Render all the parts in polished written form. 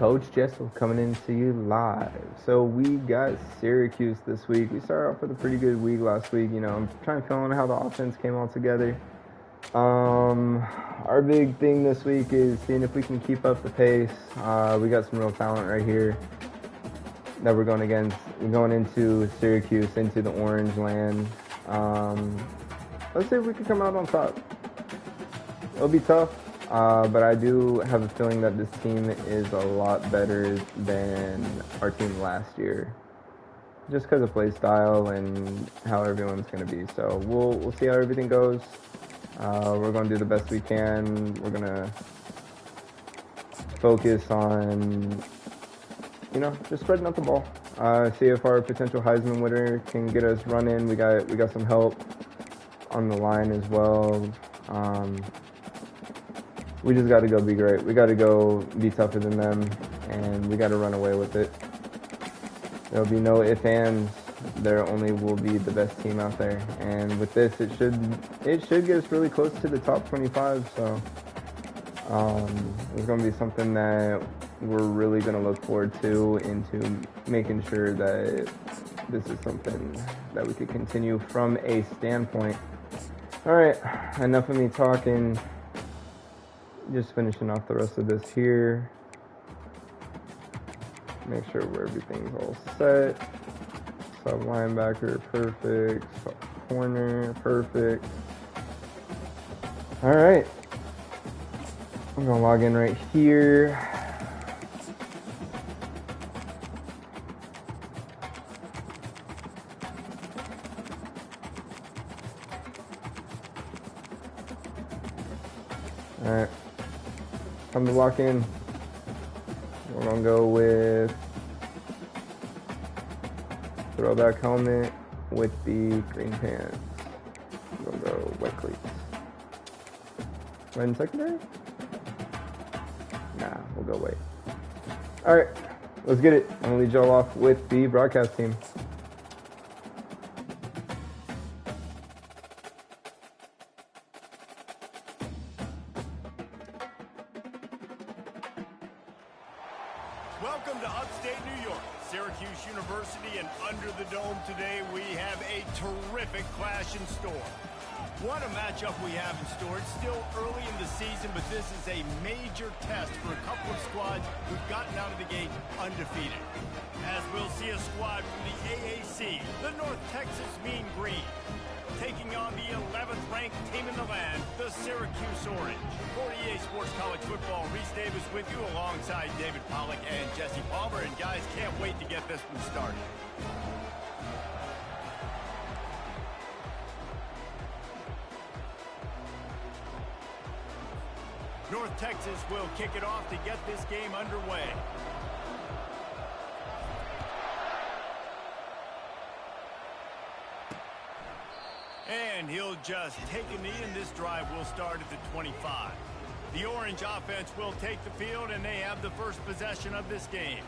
Coach Jessel coming in to you live. So we got Syracuse this week. We started off with a pretty good week last week. You know, I'm trying to feel on how the offense came all together. Our big thing this week is seeing if we can keep up the pace. We got some real talent right here that we're going against. We're going into Syracuse, into the Orange land. Let's see if we can come out on top. It'll be tough. But I do have a feeling that this team is a lot better than our team last year, just because of play style and how everyone's going to be. So we'll see how everything goes. We're going to do the best we can. We're going to focus on, you know, just spreading out the ball. See if our potential Heisman winner can get us running. We got some help on the line as well. We just got to go be great. We got to go be tougher than them, and we got to run away with it. There'll be no ifs, ands. There only will be the best team out there. And with this, it should get us really close to the top 25. So it's going to be something that we're really going to look forward to, into making sure that this is something that we could continue from a standpoint. All right, enough of me talking. Just finishing off the rest of this here. Make sure where everything's all set. Sub linebacker, perfect. Sub corner, perfect. All right. I'm gonna log in right here. All right. Time to lock in. We're gonna go with throwback helmet with the green pants. We're gonna go white cleats. Red and secondary? Nah, we'll go white. All right, let's get it. I'm gonna lead y'all off with the broadcast team. Welcome to upstate New York, Syracuse University, and under the dome today we have a terrific clash in store. What a matchup we have in store. It's still early in the season, but this is a major test for a couple of squads who've gotten out of the gate undefeated. As we'll see a squad from the AAC, the North Texas Mean Green, taking on the 11th ranked team in the land, the Syracuse Orange. For EA Sports College Football, Reese Davis with you alongside David Pollack and Jesse Palmer. And guys, can't wait to get this one started. North Texas will kick it off to get this game underway. And he'll just take a knee, and this drive will start at the 25. The Orange offense will take the field, and they have the first possession of this game.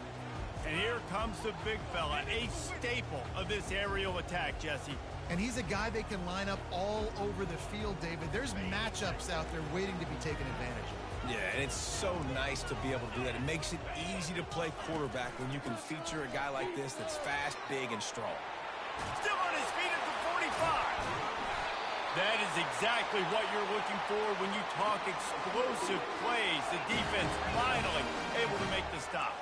And here comes the big fella, a staple of this aerial attack, Jesse. And he's a guy they can line up all over the field, David. There's matchups out there waiting to be taken advantage of. Yeah, and it's so nice to be able to do that. It makes it easy to play quarterback when you can feature a guy like this that's fast, big, and strong. Still on his feet at the 45. That is exactly what you're looking for when you talk explosive plays. The defense finally able to make the stop.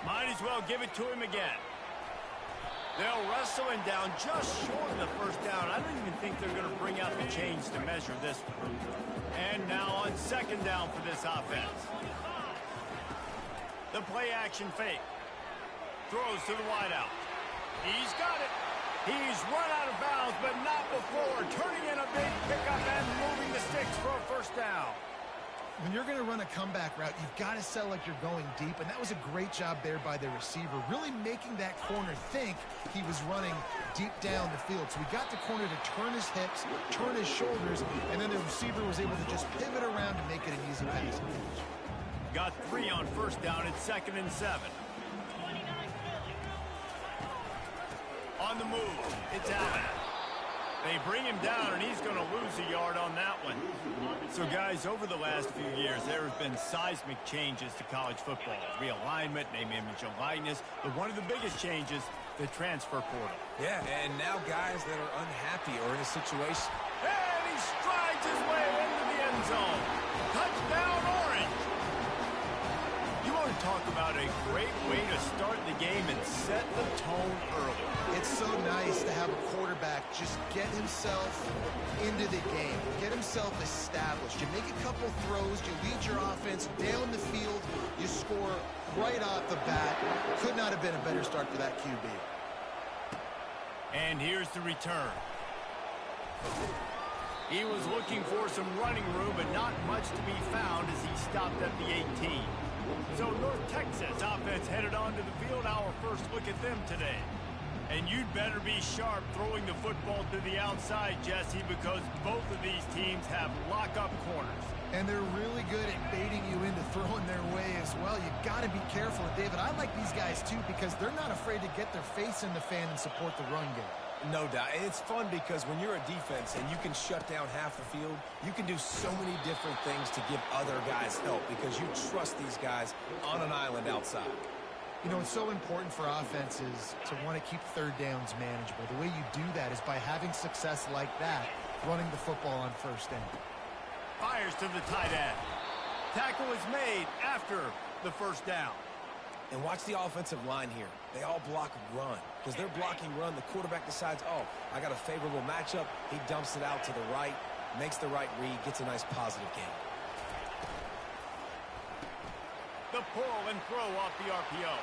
Might as well give it to him again. They'll wrestle him down just short of the first down. I don't even think they're going to bring out the chains to measure this one. And now on second down for this offense. The play action fake. Throws to the wideout. He's got it. He's run out of bounds, but not before. Turning in a big pickup and moving the sticks for a first down. When you're going to run a comeback route, you've got to sell like you're going deep, and that was a great job there by the receiver, really making that corner think he was running deep down the field. So we got the corner to turn his hips, turn his shoulders, and then the receiver was able to just pivot around and make it an easy pass. Got 3 on first down at 2nd and 7. On the move, it's Allen. They bring him down, and he's going to lose a yard on that one. So, guys, over the last few years, there have been seismic changes to college football. Realignment, name, image, and likeness. But one of the biggest changes, the transfer portal. Yeah, and now guys that are unhappy or in a situation. And he strides his way into the end zone. Touchdown, Orange. You want to talk about a great way to start the game and set the tone early. It's so nice to have a quarterback just get himself into the game, get himself established. You make a couple throws, you lead your offense down the field, you score right off the bat. Could not have been a better start for that QB. And here's the return. He was looking for some running room, but not much to be found as he stopped at the 18. So North Texas offense headed onto the field. Our first look at them today. And you'd better be sharp throwing the football to the outside, Jesse, because both of these teams have lock-up corners. And they're really good at baiting you into throwing their way as well. You've got to be careful. David, I like these guys too because they're not afraid to get their face in the fan and support the run game. No doubt. It's fun because when you're a defense and you can shut down half the field, you can do so many different things to give other guys help because you trust these guys on an island outside. You know, it's so important for offenses to want to keep third downs manageable. The way you do that is by having success like that, running the football on first down. Fires to the tight end. Tackle is made after the first down. And watch the offensive line here. They all block run. Because they're blocking run, the quarterback decides, oh, I got a favorable matchup. He dumps it out to the right, makes the right read, gets a nice positive gain. The pull and throw off the RPO.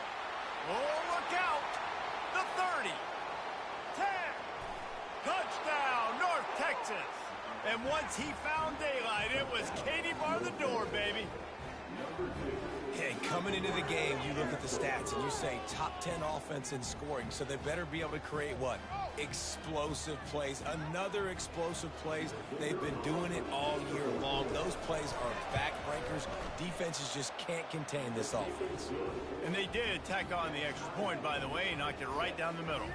Oh, look out! The 30. 10. Touchdown, North Texas. And once he found daylight, it was Katie bar the door, baby. Hey, coming into the game, you look at the stats and you say top 10 offense in scoring, so they better be able to create what? Explosive plays. Another explosive plays. They've been doing it all year long. Those plays are backbreakers. Defenses just can't contain this offense. And they did tack on the extra point, by the way, knocked it right down the middle.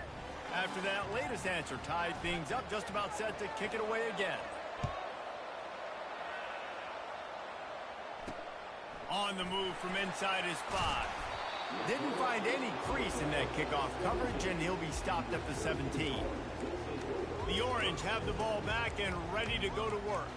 After that latest answer tied things up, just about set to kick it away again. On the move from inside his 5. Didn't find any crease in that kickoff coverage, and he'll be stopped at the 17. The Orange have the ball back and ready to go to work.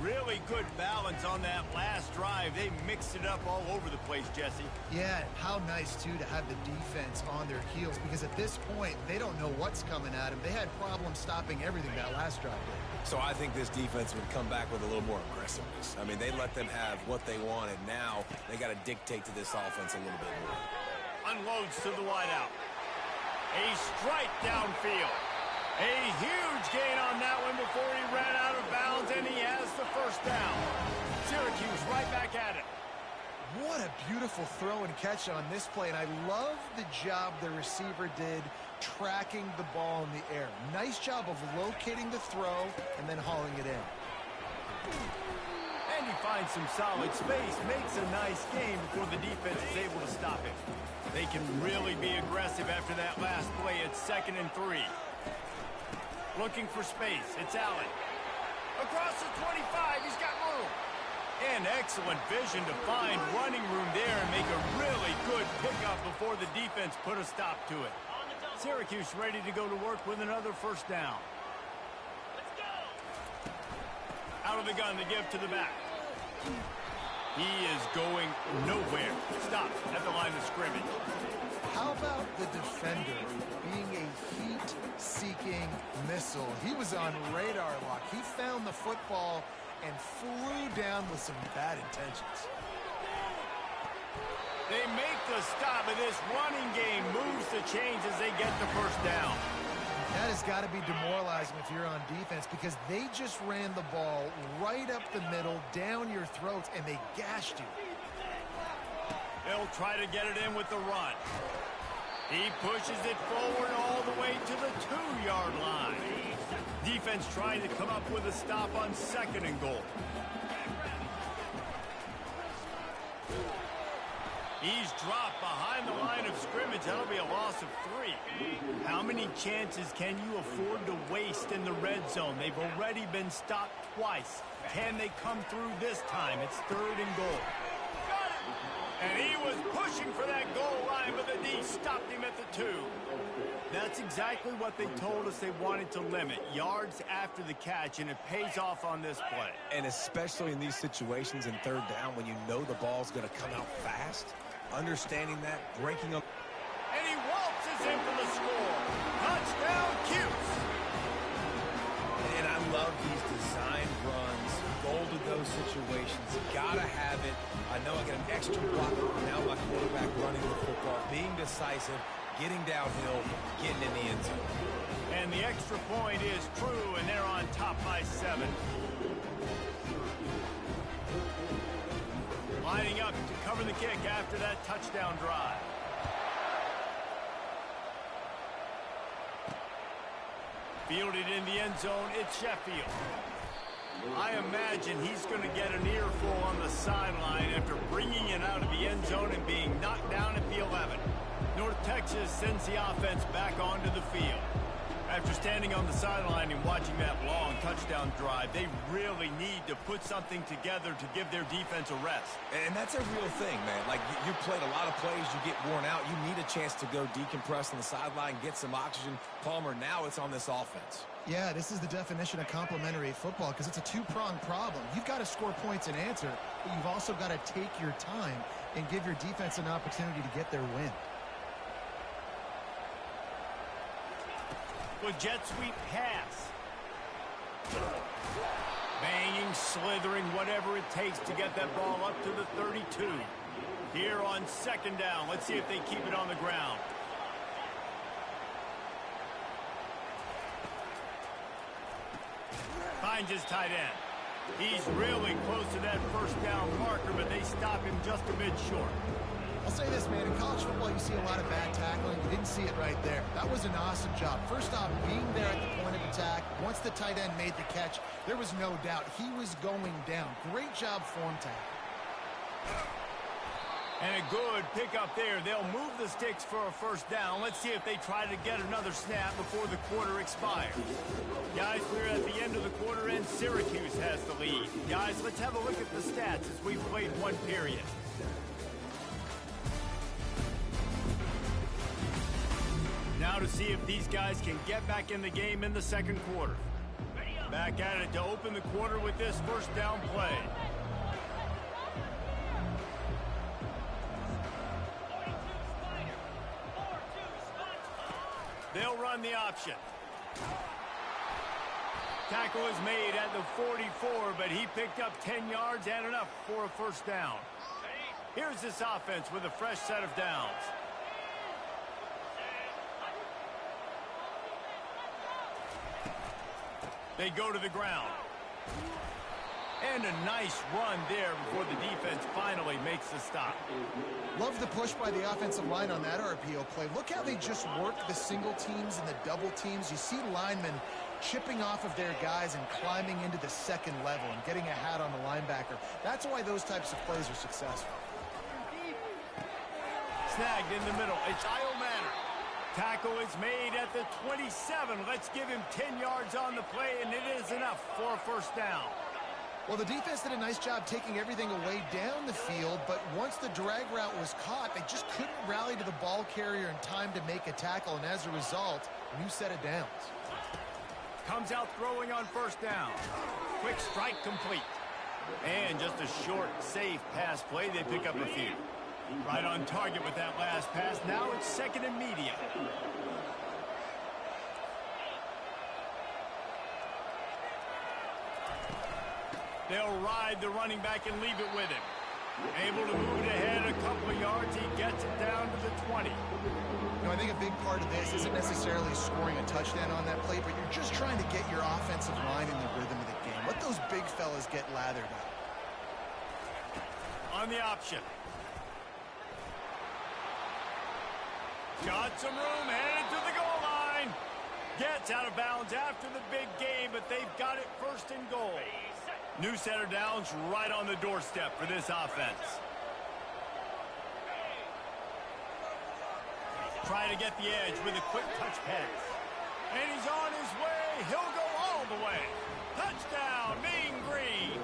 Really good balance on that last drive. They mixed it up all over the place, Jesse. Yeah, how nice, too, to have the defense on their heels because at this point, they don't know what's coming at them. They had problems stopping everything that last drive did. So I think this defense would come back with a little more aggressiveness. I mean, they let them have what they wanted. Now they got to dictate to this offense a little bit more. Unloads to the wideout. A strike downfield. A huge gain on that one before he ran out of bounds, and he has the first down. Syracuse right back at it. What a beautiful throw and catch on this play, and I love the job the receiver did tracking the ball in the air. Nice job of locating the throw and then hauling it in. And he finds some solid space, makes a nice game before the defense is able to stop him. They can really be aggressive after that last play. It's 2nd and 3. Looking for space. It's Allen. Across the 25. He's got room. And excellent vision to find running room there and make a really good pickup before the defense put a stop to it. Syracuse ready to go to work with another first down. Out of the gun to give to the back. He is going nowhere. Stop at the line of scrimmage. How about the defender being a heat-seeking missile? He was on radar lock. He found the football and flew down with some bad intentions. They make the stop, and this running game moves the chains as they get the first down. That has got to be demoralizing if you're on defense because they just ran the ball right up the middle, down your throats, and they gashed you. They'll try to get it in with the run. He pushes it forward all the way to the 2-yard line. Defense trying to come up with a stop on 2nd and goal. He's dropped behind the line of scrimmage. That'll be a loss of 3. How many chances can you afford to waste in the red zone? They've already been stopped twice. Can they come through this time? It's 3rd and goal. And he was pushing for that goal line, but the D stopped him at the 2. That's exactly what they told us they wanted to limit. Yards after the catch, and it pays off on this play. And especially in these situations in 3rd down when you know the ball's going to come out fast. Understanding that, breaking them. And he waltzes in for the score. Touchdown, Cuse. And I love these design runs, goal to go situations. Gotta have it. I know I get an extra blocker. Now my quarterback running the football, being decisive, getting downhill, getting in the end zone. And the extra point is true, and they're on top by 7. Lining up to cover the kick after that touchdown drive. Fielded in the end zone, it's Sheffield. I imagine he's going to get an earful on the sideline after bringing it out of the end zone and being knocked down at the 11. North Texas sends the offense back onto the field. After standing on the sideline and watching that long touchdown drive, they really need to put something together to give their defense a rest. And that's a real thing, man. Like, you played a lot of plays, you get worn out. You need a chance to go decompress on the sideline, get some oxygen. Palmer, now it's on this offense. Yeah, this is the definition of complementary football because it's a two-pronged problem. You've got to score points and answer, but you've also got to take your time and give your defense an opportunity to get their win. With jet sweep pass. Banging, slithering, whatever it takes to get that ball up to the 32. Here on 2nd down, let's see if they keep it on the ground. Finds his tight end. He's really close to that 1st down marker, but they stop him just a bit short. I'll say this, man. In college football, you see a lot of bad tackling. You didn't see it right there. That was an awesome job. First off, being there at the point of attack. Once the tight end made the catch, there was no doubt he was going down. Great job form tackle. And a good pickup there. They'll move the sticks for a 1st down. Let's see if they try to get another snap before the quarter expires. Guys, we're at the end of the quarter, and Syracuse has the lead. Guys, let's have a look at the stats as we've played 1 period. Now to see if these guys can get back in the game in the 2nd quarter. Back at it to open the quarter with this 1st down play. They'll run the option. Tackle is made at the 44, but he picked up 10 yards and enough for a 1st down. Here's this offense with a fresh set of downs. They go to the ground. And a nice run there before the defense finally makes the stop. Love the push by the offensive line on that RPO play. Look how they just work the single teams and the double teams. You see linemen chipping off of their guys and climbing into the 2nd level and getting a hat on the linebacker. That's why those types of plays are successful. Snagged in the middle. It's Kyle Manor. Tackle is made at the 27. Let's give him 10 yards on the play, and it is enough for a 1st down. Well, the defense did a nice job taking everything away down the field, but once the drag route was caught, they just couldn't rally to the ball carrier in time to make a tackle, and as a result, new set of downs. Comes out throwing on 1st down. Quick strike complete. And just a short, safe pass play. They pick up a few. Right on target with that last pass. Now it's 2nd and medium. They'll ride the running back and leave it with him. Able to move it ahead a couple of yards. He gets it down to the 20. You know, I think a big part of this isn't necessarily scoring a touchdown on that play, but you're just trying to get your offensive line in the rhythm of the game. Let those big fellas get lathered up. On the option. Got some room, headed to the goal line. Gets out of bounds after the big game, but they've got it 1st and goal. New set of downs right on the doorstep for this offense. try to get the edge with a quick touch pass. And he's on his way. He'll go all the way. Touchdown, Mean Green.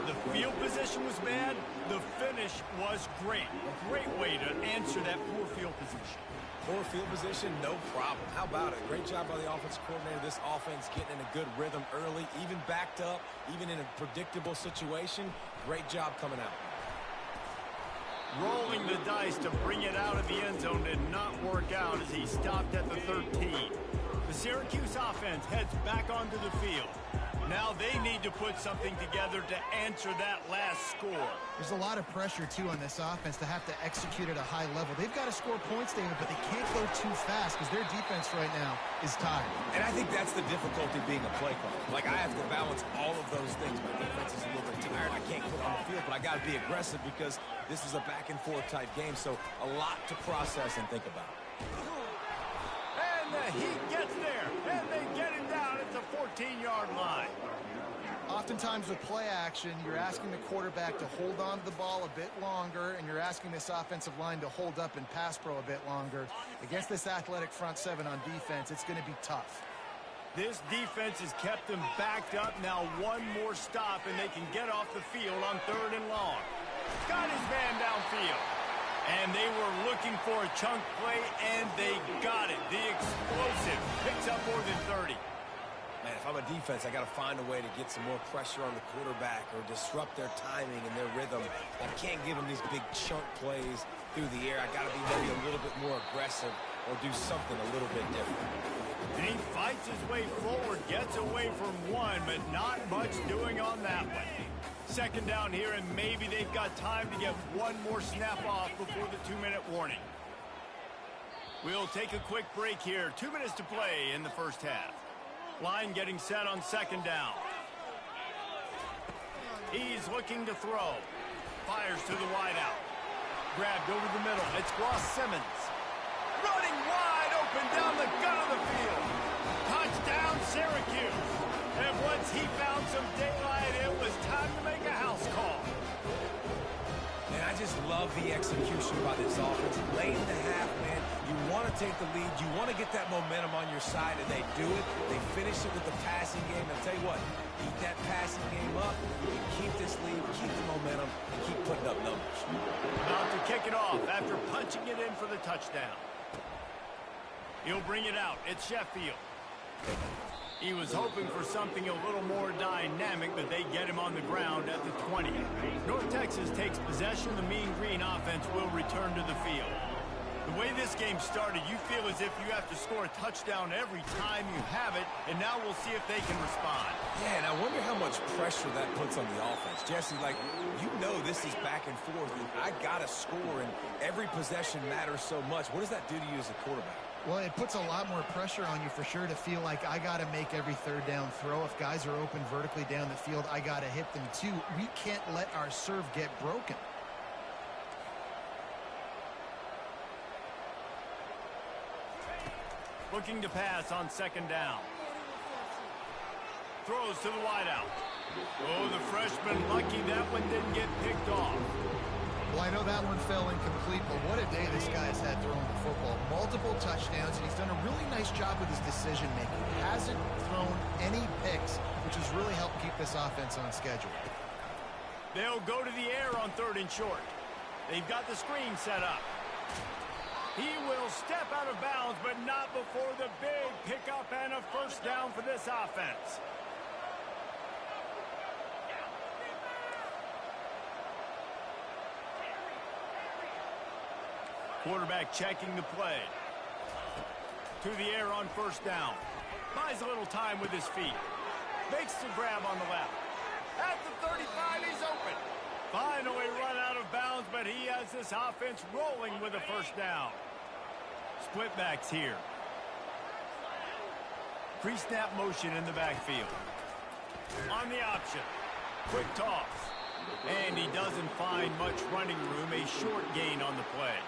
The field position was bad. The finish was great. Great way to answer that poor field position. Poor field position, no problem. How about it? Great job by the offensive coordinator. This offense getting in a good rhythm early, even backed up, even in a predictable situation. Great job coming out. Rolling the dice to bring it out of the end zone did not work out as he stopped at the 13. The Syracuse offense heads back onto the field. Now they need to put something together to answer that last score. There's a lot of pressure, too, on this offense to have to execute at a high level. They've got to score points, David, but they can't go too fast because their defense right now is tired. And I think that's the difficulty being a play caller. Like, I have to balance all of those things. My defense is a little bit tired. I can't put on the field, but I got to be aggressive because this is a back-and-forth type game, so a lot to process and think about. And the Heat gets there, and they get him down at the 14-yard line. Oftentimes with play action, you're asking the quarterback to hold on to the ball a bit longer, and you're asking this offensive line to hold up in pass pro a bit longer. Against this athletic front seven on defense, it's going to be tough. This defense has kept them backed up. Now one more stop, and they can get off the field on 3rd and long. Got his man downfield. And they were looking for a chunk play, and they got it. The explosive picks up more than 30. Man, if I'm a defense, I got to find a way to get some more pressure on the quarterback or disrupt their timing and their rhythm. I can't give them these big chunk plays through the air. I got to be maybe a little bit more aggressive or do something a little bit different. And he fights his way forward, gets away from one, but not much doing on that one. 2nd down here, and maybe they've got time to get one more snap off before the 2-minute warning. We'll take a quick break here. 2 minutes to play in the first half. Line getting set on 2nd down. He's looking to throw. Fires to the wideout. Grabbed over the middle. It's Ross Simmons. Running wide open down the gut of the field. Touchdown, Syracuse. And once he found some daylight, it was time to make a house call. Man, I just love the execution by this offense. Late in the half, man, you want to take the lead. You want to get that momentum on your side, and they do it. They finish it with the passing game. And I'll tell you what, keep that passing game up. You can keep this lead, keep the momentum, and keep putting up numbers. About to kick it off after punching it in for the touchdown. He'll bring it out. It's Sheffield. He was hoping for something a little more dynamic, but they get him on the ground at the 20. North Texas takes possession. The Mean Green offense will return to the field. The way this game started, you feel as if you have to score a touchdown every time you have it, and now we'll see if they can respond. Yeah, and I wonder how much pressure that puts on the offense. Jesse, like, you know this is back and forth, and I got to score, and every possession matters so much. What does that do to you as a quarterback? Well, it puts a lot more pressure on you for sure to feel like I got to make every 3rd down throw. If guys are open vertically down the field, I got to hit them too. We can't let our serve get broken. Looking to pass on 2nd down. Throws to the wideout. Oh, the freshman lucky that one didn't get picked off. Well, I know that one fell incomplete, but what a day this guy has had throwing the football. Multiple touchdowns, and he's done a really nice job with his decision-making. Hasn't thrown any picks, which has really helped keep this offense on schedule. They'll go to the air on 3rd and short. They've got the screen set up. He will step out of bounds, but not before the big pickup and a 1st down for this offense. Quarterback checking the play. To the air on 1st down. Buys a little time with his feet. Makes the grab on the left. At the 35, he's open. Finally run out of bounds, but he has this offense rolling with a 1st down. Split backs here. Pre-snap motion in the backfield. On the option. Quick toss. And he doesn't find much running room. A short gain on the play.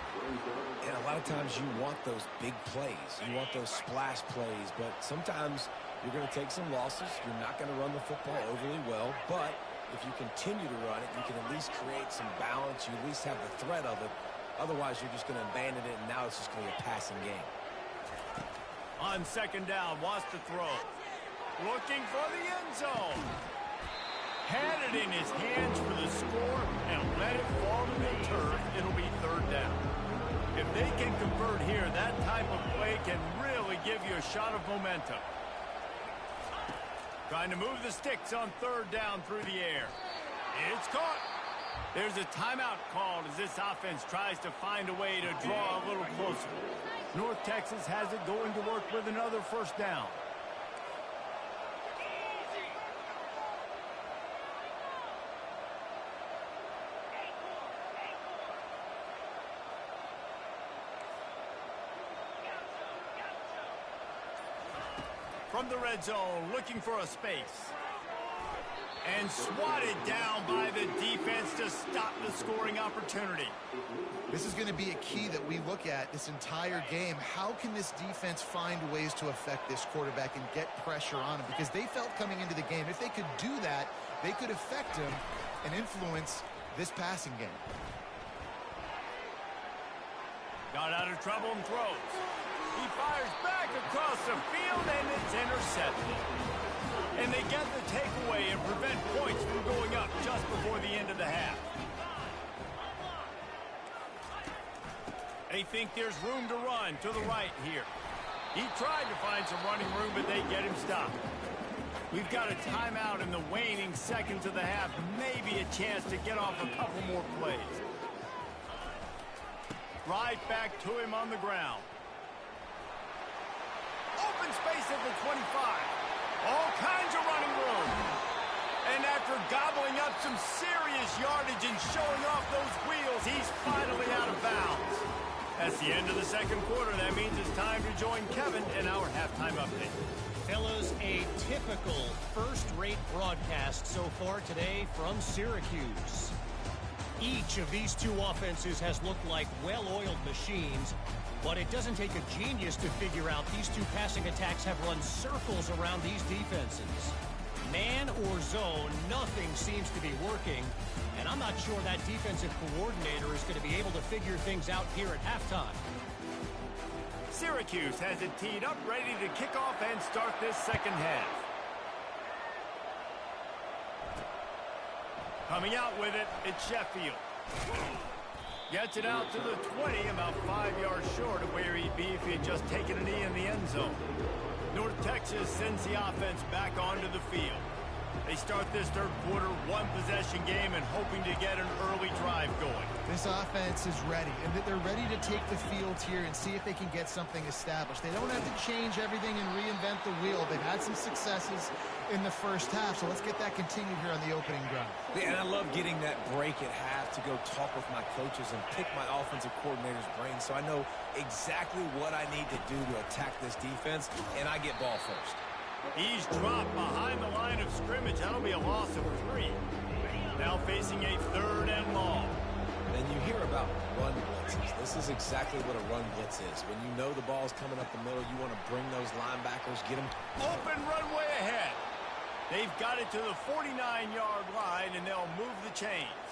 And a lot of times you want those big plays. You want those splash plays. But sometimes you're going to take some losses. You're not going to run the football overly well. But if you continue to run it, you can at least create some balance. You at least have the threat of it Otherwise, you're just going to abandon it, and now it's just going to be a passing game. On second down, wants to throw. Looking for the end zone. Had it in his hands for the score and let it fall to the turf. It'll be third down. If they can convert here, that type of play can really give you a shot of momentum. Trying to move the sticks on third down through the air. It's caught. There's a timeout called as this offense tries to find a way to draw a little closer. North Texas has it going to work with another first down. From the red zone, looking for a space. And swatted down by the defense to stop the scoring opportunity. This is going to be a key that we look at this entire game. How can this defense find ways to affect this quarterback and get pressure on him? Because they felt coming into the game, if they could do that, they could affect him and influence this passing game. Got out of trouble and throws. He fires back across the field, and it's intercepted. And they get the takeaway and prevent points from going up just before the end of the half. They think there's room to run to the right here. He tried to find some running room, but they get him stopped. We've got a timeout in the waning seconds of the half. Maybe a chance to get off a couple more plays. Right back to him on the ground. Open space at the 25. All kinds of running room. And after gobbling up some serious yardage and showing off those wheels, he's finally out of bounds. That's the end of the second quarter. That means it's time to join Kevin in our halftime update. Fellas, a typical first-rate broadcast so far today from Syracuse. Each of these two offenses has looked like well-oiled machines, but it doesn't take a genius to figure out these two passing attacks have run circles around these defenses. Man or zone, nothing seems to be working, and I'm not sure that defensive coordinator is going to be able to figure things out here at halftime. Syracuse has it teed up, ready to kick off and start this second half. Coming out with it, it's Sheffield. Gets it out to the 20, about 5 yards short of where he'd be if he had just taken a knee in the end zone. North Texas sends the offense back onto the field. They start this third quarter one-possession game and hoping to get an early drive going. This offense is ready, and they're ready to take the field here and see if they can get something established. They don't have to change everything and reinvent the wheel. They've had some successes in the first half, so let's get that continued here on the opening drive. Yeah, and I love getting that break at half to go talk with my coaches and pick my offensive coordinator's brain so I know exactly what I need to do to attack this defense, and I get ball first. He's dropped behind the line of scrimmage. That'll be a loss of 3. Now facing a third and long. And you hear about run blitzes. This is exactly what a run blitz is. When you know the ball's coming up the middle, you want to bring those linebackers, get them. Open runway ahead. They've got it to the 49-yard line, and they'll move the chains.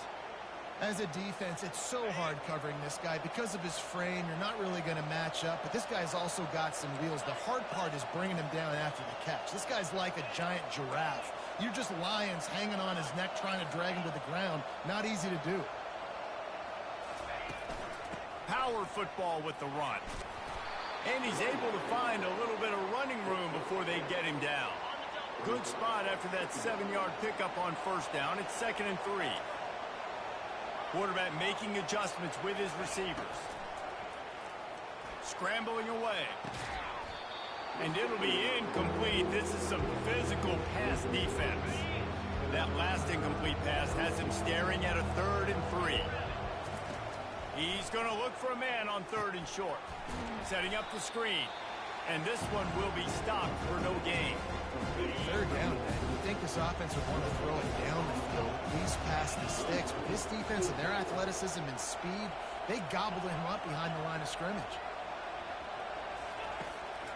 As a defense, it's so hard covering this guy. Because of his frame, you're not really going to match up, but this guy's also got some wheels. The hard part is bringing him down after the catch. This guy's like a giant giraffe. You're just lions hanging on his neck trying to drag him to the ground. Not easy to do. Power football with the run. And he's able to find a little bit of running room before they get him down. Good spot after that 7-yard pickup on first down. It's 2nd and 3. Quarterback making adjustments with his receivers. Scrambling away. And it'll be incomplete. This is some physical pass defense. That last incomplete pass has him staring at a 3rd and 3. He's going to look for a man on 3rd and short. Setting up the screen. And this one will be stopped for no gain. 3rd down, man. You'd think this offense would want to throw it down the field, at least past the sticks. But this defense and their athleticism and speed, they gobbled him up behind the line of scrimmage.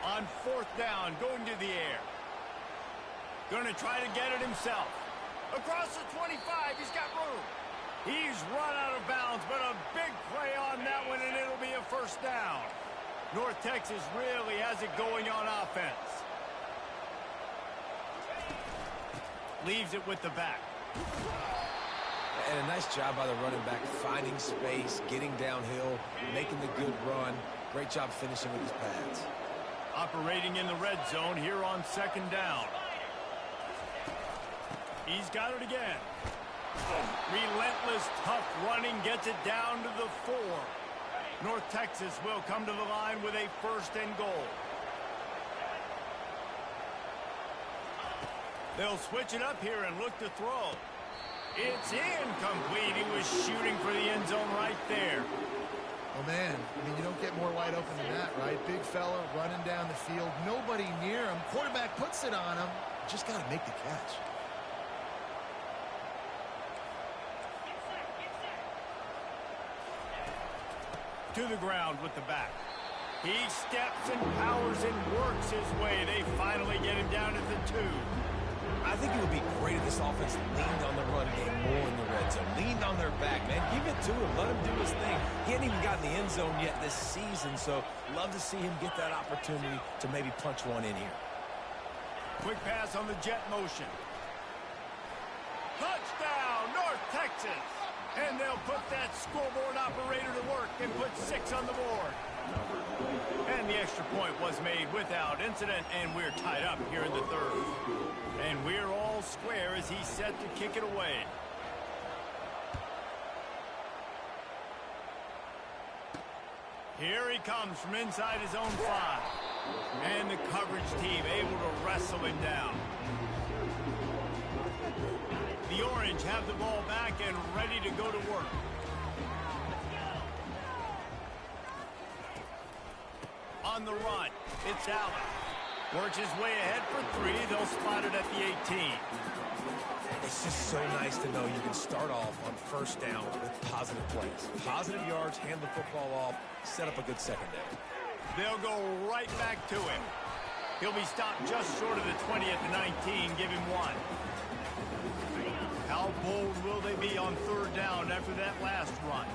On 4th down, going to the air. Going to try to get it himself. Across the 25, he's got room. He's run out of bounds, but a big play on that one, and it'll be a first down. North Texas really has it going on offense. Leaves it with the back. And a nice job by the running back, finding space, getting downhill, making the good run. Great job finishing with his pads. Operating in the red zone here on second down. He's got it again. Relentless, tough running gets it down to the 4. North Texas will come to the line with a first and goal. They'll switch it up here and look to throw. It's incomplete. He was shooting for the end zone right there. Oh, man, I mean, you don't get more wide open than that, right? Big fella running down the field. Nobody near him. Quarterback puts it on him. Just got to make the catch. To the ground with the back. He steps and powers and works his way. They finally get him down at the 2. I think it would be great if this offense leaned on the run game more in the red zone. Leaned on their back, man. Give it to him. Let him do his thing. He hadn't even gotten the end zone yet this season, so love to see him get that opportunity to maybe punch one in here. Quick pass on the jet motion. Touchdown, North Texas! And they'll put that scoreboard operator to work and put 6 on the board. And the extra point was made without incident, and we're tied up here in the 3rd. And we're all square as he's set to kick it away. Here he comes from inside his own 5. And the coverage team able to wrestle him down. The Orange have the ball back and ready to go to work. On the run, it's Allen. Works his way ahead for 3. They'll spot it at the 18. It's just so nice to know you can start off on first down with positive plays. Positive yards, hand the football off, set up a good second down. They'll go right back to him. He'll be stopped just short of the 20 at the 19. Give him 1. How bold will they be on 3rd down after that last run?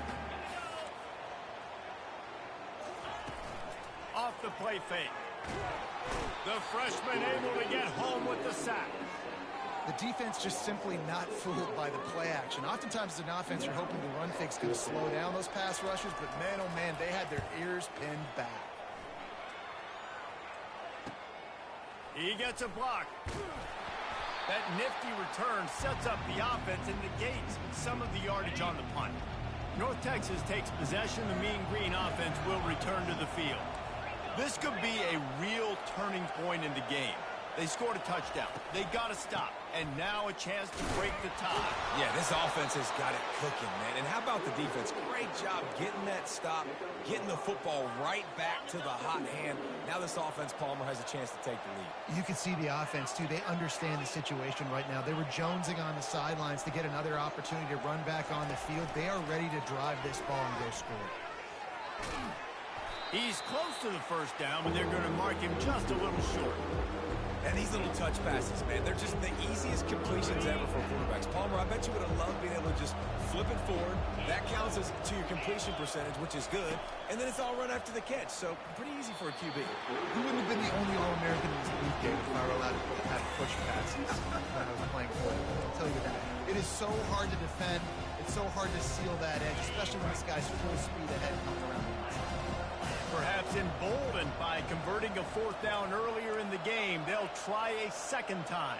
Off the play fake. The freshman able to get home with the sack. The defense just simply not fooled by the play action. Oftentimes as an offense, you're hoping the run fake's going to slow down those pass rushes, but man, oh man, they had their ears pinned back. He gets a block. That nifty return sets up the offense and negates some of the yardage on the punt. North Texas takes possession. The Mean Green offense will return to the field. This could be a real turning point in the game. They scored a touchdown. They got to stop. And now a chance to break the tie. Yeah, this offense has got it cooking, man. And how about the defense? Great job getting that stop, getting the football right back to the hot hand. Now this offense, Palmer, has a chance to take the lead. You can see the offense, too. They understand the situation right now. They were jonesing on the sidelines to get another opportunity to run back on the field. They are ready to drive this ball and go score. He's close to the first down, but they're going to mark him just a little short. And these little touch passes, man, they're just the easiest completions ever for quarterbacks. Palmer, I bet you would have loved being able to just flip it forward. That counts as to your completion percentage, which is good. And then it's all run after the catch, so pretty easy for a QB. Who wouldn't have been the only All-American in this league game if I were allowed to have push passes when I was playing football? I'll tell you that. It is so hard to defend. It's so hard to seal that edge, especially when this guy's full speed ahead comes around. Perhaps emboldened by converting a 4th down earlier in the game, they'll try a second time.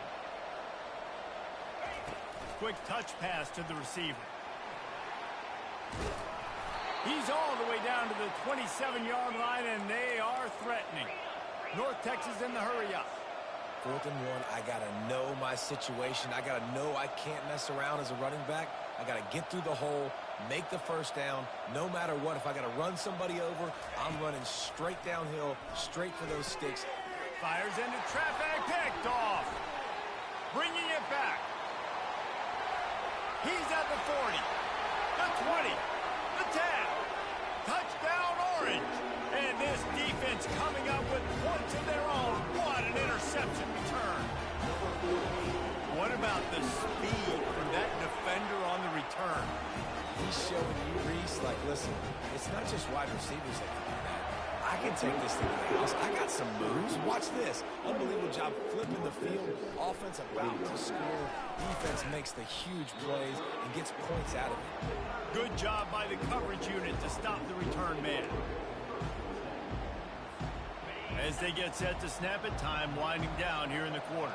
Quick touch pass to the receiver. He's all the way down to the 27-yard line, and they are threatening. North Texas in the hurry-up. 4th and 1, I got to know my situation. I got to know I can't mess around as a running back. I got to get through the hole, make the first down, no matter what. If I got to run somebody over, I'm running straight downhill, straight for those sticks. Fires into traffic, picked off. Bringing it back. He's at the 40, the 20, the 10. Touchdown, Orange. And this defense coming up with points of their own. What an interception return. What about the speed from that defender on the return? he's showing you, Reese, like, listen, it's not just wide receivers that can do that. I can take this thing to the house. I got some moves. Watch this. Unbelievable job flipping the field. Offense about to score. Defense makes the huge plays and gets points out of it. Good job by the coverage unit to stop the return man. As they get set to snap it, time winding down here in the quarter.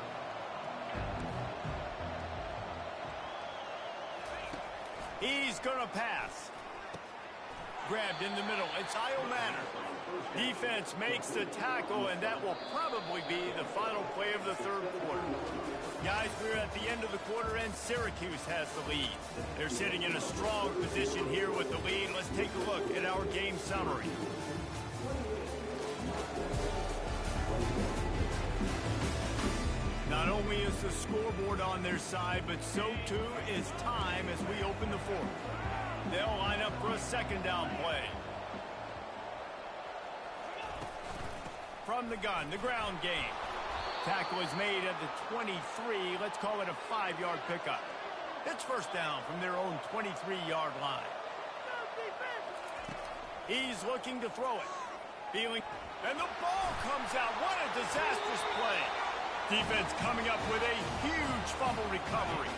He's going to pass. Grabbed in the middle. It's Kyle Manor. Defense makes the tackle, and that will probably be the final play of the third quarter. Guys, we're at the end of the quarter, and Syracuse has the lead. They're sitting in a strong position here with the lead. Let's take a look at our game summary. Not only is the scoreboard on their side, but so too is time as we open the fourth. They'll line up for a second down play. From the gun, the ground game. Tackle is made at the 23. Let's call it a 5-yard pickup. It's first down from their own 23-yard line. He's looking to throw it. Feeling, and the ball comes out. What a disastrous play. Defense coming up with a huge fumble recovery.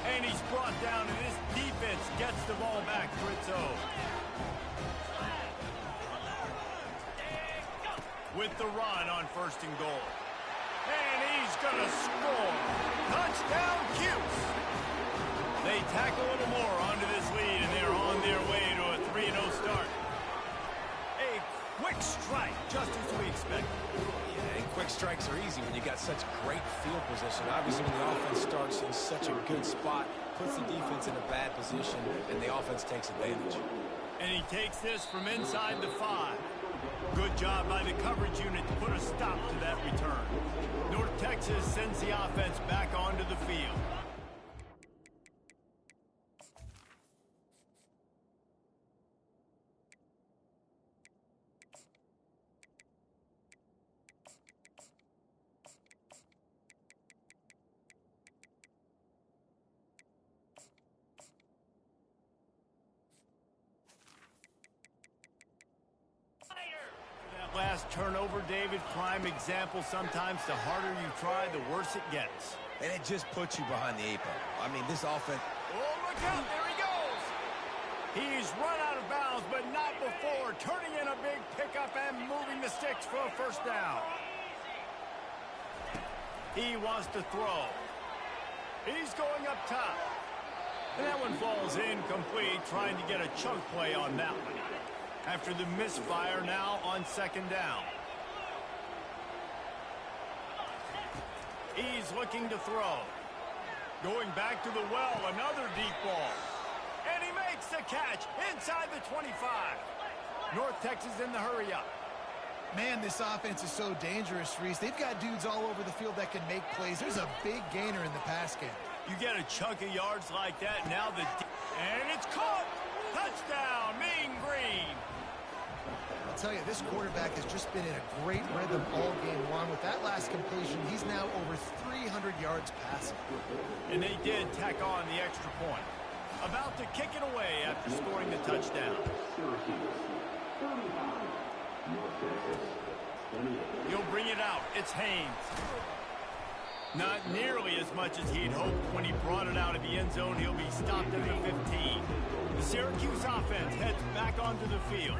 And he's brought down, and this defense gets the ball back for its own. With the run on first and goal. And he's going to score. Touchdown, Cuse. They tack a little more onto this lead, and they're on their way to a 3-0 start. A quick strike, just as we expected. Yeah, and quick strikes are easy when you got such great field position. Obviously, when the offense starts in such a good spot, puts the defense in a bad position, and the offense takes advantage. And he takes this from inside the 5. Good job by the coverage unit to put a stop to that return. North Texas sends the offense back onto the field. Last turnover, David, prime example. Sometimes the harder you try, the worse it gets. And it just puts you behind the 8 ball. I mean, this offense... Oh, look out, there he goes! He's run out of bounds, but not before, turning in a big pickup and moving the sticks for a first down. He wants to throw. He's going up top. And that one falls incomplete, trying to get a chunk play on that one. After the misfire, now on second down. He's looking to throw. Going back to the well, another deep ball. And he makes the catch inside the 25. North Texas in the hurry up. Man, this offense is so dangerous, Reese. They've got dudes all over the field that can make plays. There's a big gainer in the pass game. You get a chunk of yards like that, now and it's caught! Touchdown, Mean Green! I'll tell you, this quarterback has just been in a great rhythm all game long. With that last completion, he's now over 300 yards passing. And they did tack on the extra point. About to kick it away after scoring the touchdown. He'll bring it out. It's Haynes. Not nearly as much as he'd hoped when he brought it out of the end zone. He'll be stopped at the 15. The Syracuse offense heads back onto the field.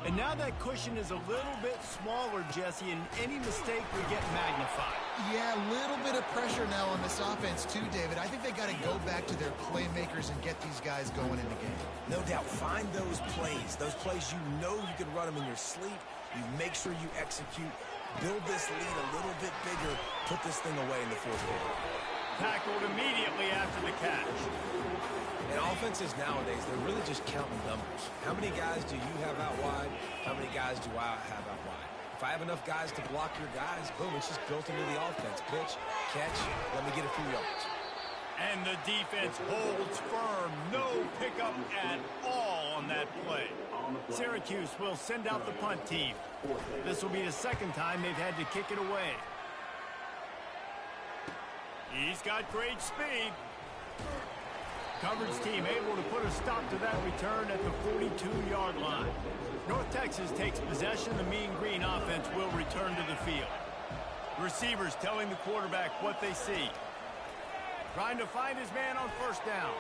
And now that cushion is a little bit smaller, Jesse, and any mistake would get magnified. Yeah, a little bit of pressure now on this offense too, David. I think they got to go back to their playmakers and get these guys going in the game. No doubt. Find those plays you know you can run them in your sleep. You make sure you execute. Build this lead a little bit bigger. Put this thing away in the fourth quarter. Tackled immediately after the catch. And offenses nowadays, they're really just counting numbers. How many guys do you have out wide? How many guys do I have out wide? If I have enough guys to block your guys, boom, it's just built into the offense. Pitch, catch, let me get a few yards. And the defense holds firm. No pickup at all on that play. Syracuse will send out the punt team. This will be the second time they've had to kick it away. He's got great speed. Coverage team able to put a stop to that return at the 42-yard line. North Texas takes possession. The Mean Green offense will return to the field. Receivers telling the quarterback what they see. Trying to find his man on first down.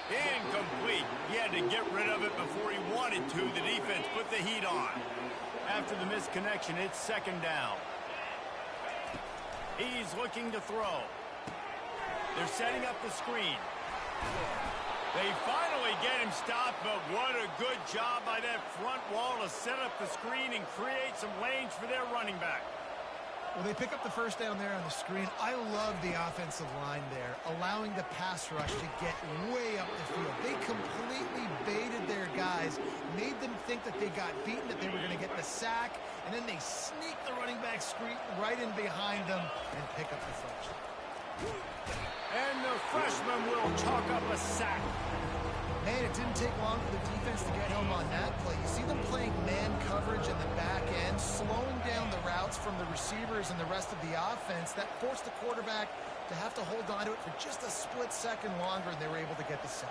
Incomplete. He had to get rid of it before he wanted to. The defense put the heat on. After the missed connection, it's second down. He's looking to throw. They're setting up the screen. They finally get him stopped, but what a good job by that front wall to set up the screen and create some lanes for their running back. Well, they pick up the first down there on the screen. I love the offensive line there, allowing the pass rush to get way up the field. They completely baited their guys, made them think that they got beaten, that they were going to get the sack, and then they sneak the running back screen right in behind them and pick up the first. And the freshman will chalk up a sack. Man, it didn't take long for the defense to get home on that play. You see them playing man coverage in the back end, slowing down the routes from the receivers and the rest of the offense. That forced the quarterback to have to hold on to it for just a split second longer, and they were able to get the sack.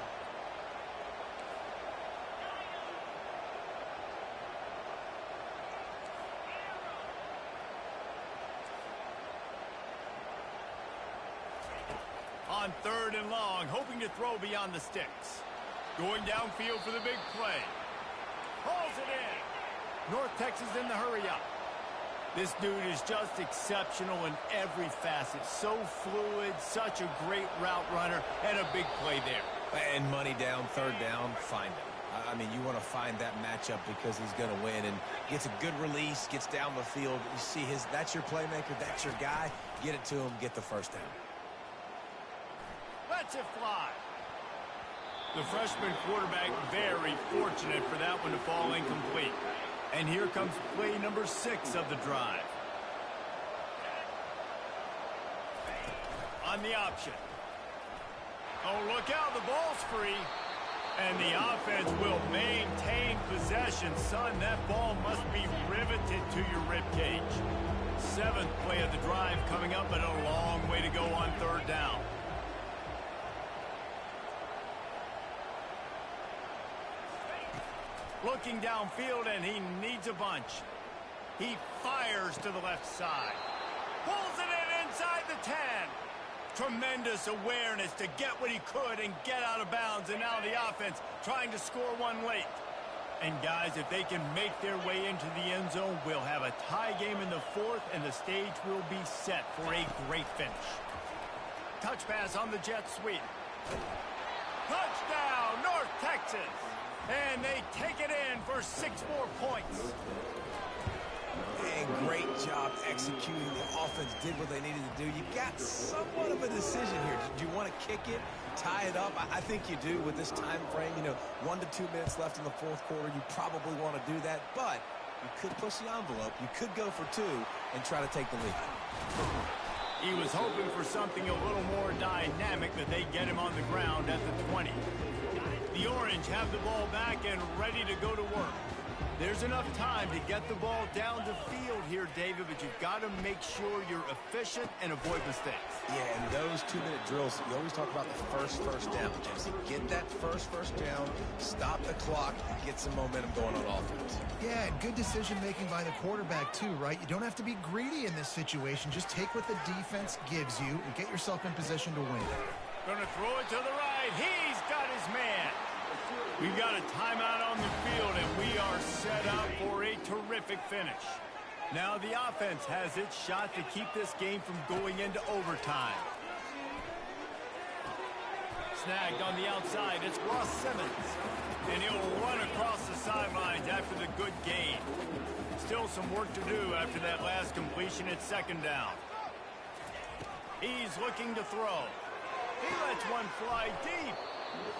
On third and long, hoping to throw beyond the sticks. Going downfield for the big play. Hauls it in. North Texas in the hurry up. This dude is just exceptional in every facet. So fluid, such a great route runner, and a big play there. And money down, third down, find him. I mean, you want to find that matchup because he's going to win, and gets a good release, gets down the field. You see that's your playmaker, that's your guy. Get it to him, get the first down. Lets it fly. The freshman quarterback very fortunate for that one to fall incomplete. And here comes play number 6 of the drive. On the option. Oh, look out, the ball's free. And the offense will maintain possession. Son, that ball must be riveted to your ribcage. 7th play of the drive coming up, but a long way to go on third down. Looking downfield, and he needs a bunch. He fires to the left side. Pulls it in inside the 10. Tremendous awareness to get what he could and get out of bounds. And now the offense trying to score one late. And guys, if they can make their way into the end zone, we'll have a tie game in the 4th, and the stage will be set for a great finish. Touch pass on the jet sweep. Touchdown, North Texas. And they take it in for 6 more points. And great job executing. The offense did what they needed to do. You got somewhat of a decision here. Do you want to kick it, tie it up? I think you do with this time frame. 1 to 2 minutes left in the 4th quarter. You probably want to do that, but you could push the envelope. You could go for 2 and try to take the lead. He was hoping for something a little more dynamic, that they get him on the ground at the 20. The Orange have the ball back and ready to go to work. There's enough time to get the ball down the field here, David, but you've got to make sure you're efficient and avoid mistakes. Yeah, and those 2-minute drills, you always talk about the first down, Jesse. Get that first down, stop the clock, and get some momentum going on offense. Yeah, good decision-making by the quarterback, too, right? You don't have to be greedy in this situation. Just take what the defense gives you and get yourself in position to win. Going to throw it to the right. He's got his man. We've got a timeout on the field, and we are set up for a terrific finish. Now the offense has its shot to keep this game from going into overtime. Snagged on the outside. It's Ross Simmons. And he'll run across the sidelines after the good gain. Still some work to do after that last completion at second down. He's looking to throw. He lets one fly deep.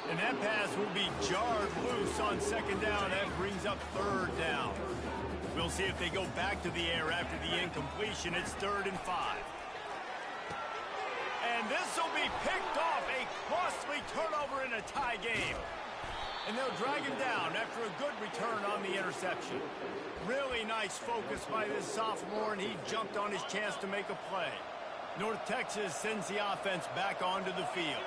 And that pass will be jarred loose on second down. That brings up third down. We'll see if they go back to the air after the incompletion. It's 3rd and 5. And this will be picked off. A costly turnover in a tie game. And they'll drag him down after a good return on the interception. Really nice focus by this sophomore, and he jumped on his chance to make a play. North Texas sends the offense back onto the field.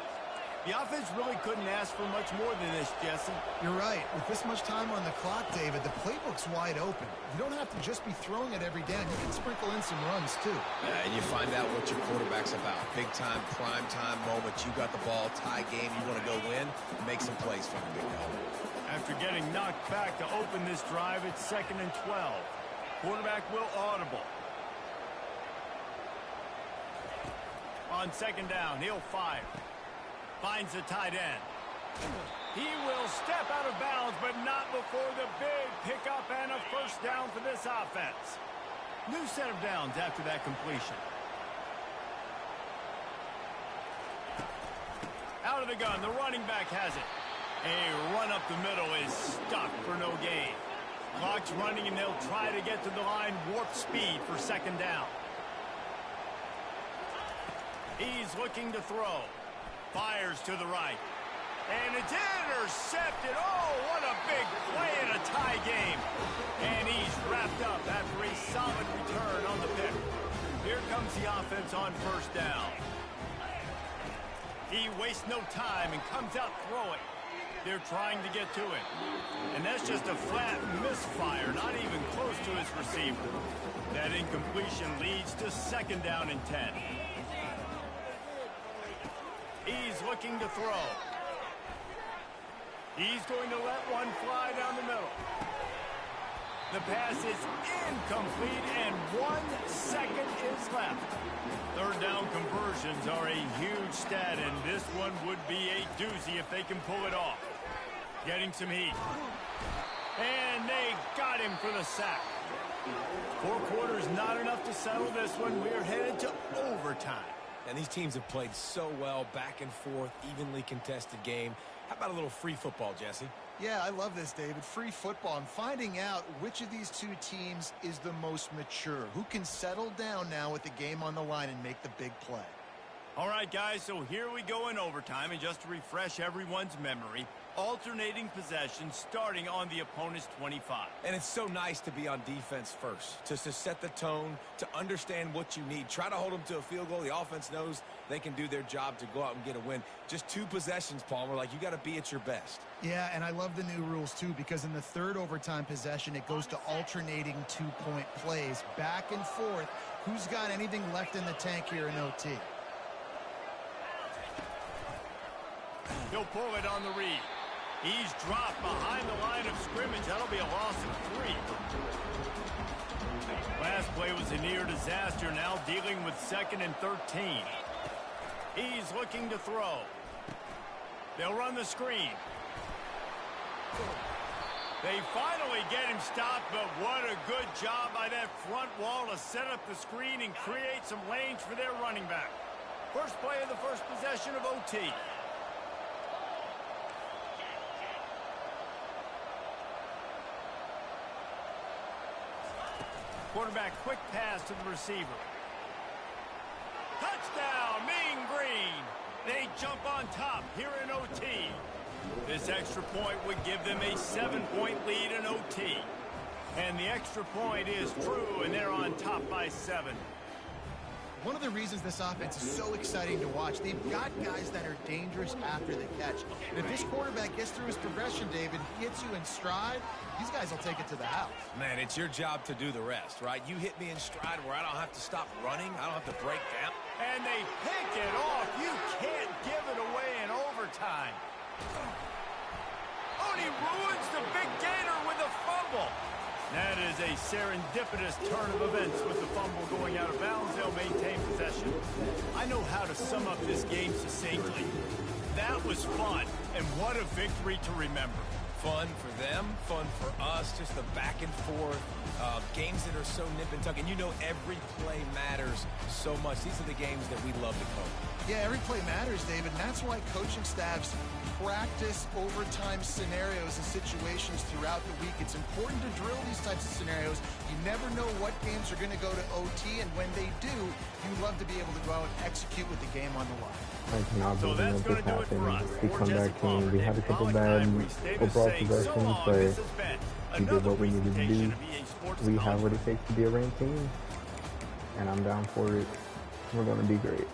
The offense really couldn't ask for much more than this, Jesse. You're right. With this much time on the clock, David, the playbook's wide open. You don't have to just be throwing it every down. You can sprinkle in some runs, too. And you find out what your quarterback's about. Big-time, prime-time moment. You got the ball, tie game. You want to go win, make some plays from the big hole. After getting knocked back to open this drive, it's 2nd and 12. Quarterback will audible. On 2nd down, he'll fire. Finds the tight end. He will step out of bounds, but not before the big pickup and a first down for this offense. New set of downs after that completion. Out of the gun, the running back has it. A run up the middle is stuck for no gain. Clock's running, and they'll try to get to the line warp speed for 2nd down. He's looking to throw. Fires to the right. And it's intercepted. Oh, what a big play in a tie game. And he's wrapped up after a solid return on the pick. Here comes the offense on 1st down. He wastes no time and comes out throwing. They're trying to get to him. And that's just a flat misfire, not even close to his receiver. That incompletion leads to 2nd down and 10. He's looking to throw. He's going to let one fly down the middle. The pass is incomplete, and 1 second is left. 3rd down conversions are a huge stat, and this one would be a doozy if they can pull it off. Getting some heat. And they got him for the sack. 4 quarters not enough to settle this one. We're headed to overtime. And these teams have played so well, back and forth, evenly contested game. How about a little free football, Jesse? Yeah, I love this, David. Free football. I'm finding out which of these two teams is the most mature. Who can settle down now with the game on the line and make the big play. All right, guys, so here we go in overtime. And just to refresh everyone's memory, alternating possession starting on the opponent's 25. And it's so nice to be on defense first, to set the tone, to understand what you need. Try to hold them to a field goal. The offense knows they can do their job to go out and get a win. Just 2 possessions, Palmer. Like, you got to be at your best. Yeah, and I love the new rules, too, because in the 3rd overtime possession, it goes to alternating 2-point plays, back and forth. Who's got anything left in the tank here in OT? He'll pull it on the read. He's dropped behind the line of scrimmage. That'll be a loss of 3. Last play was a near disaster. Now dealing with 2nd and 13. He's looking to throw. They'll run the screen. They finally get him stopped, but what a good job by that front wall to set up the screen and create some lanes for their running back. First play of the first possession of OT. Quarterback, quick pass to the receiver. Touchdown, Mean Green. They jump on top here in OT. This extra point would give them a 7-point lead in OT. And the extra point is true, and they're on top by 7. One of the reasons this offense is so exciting to watch, they've got guys that are dangerous after the catch. And if this quarterback gets through his progression, David, hits you in stride, these guys will take it to the house. Man, it's your job to do the rest, right? You hit me in stride where I don't have to stop running. I don't have to break down. And they pick it off. You can't give it away in overtime. Oh, and he ruins the big gainer with a fumble. That is a serendipitous turn of events with the fumble going out of bounds. They'll maintain possession. I know how to sum up this game succinctly. That was fun, and what a victory to remember. Fun for them, fun for us, just the back and forth, games that are so nip and tuck. And you know every play matters so much. These are the games that we love to coach. Yeah, every play matters, David, and that's why coaching staffs practice overtime scenarios and situations throughout the week. It's important to drill these types of scenarios. You never know what games are going to go to OT, and when they do, you love to be able to go out and execute with the game on the line. I cannot So believe that's that going this to do it for us. happened. The For comeback Jesse team, we had a couple bad overall possessions, but we did what we needed to do. We have what it takes to be a ranked team, and I'm down for it. We're going to be great.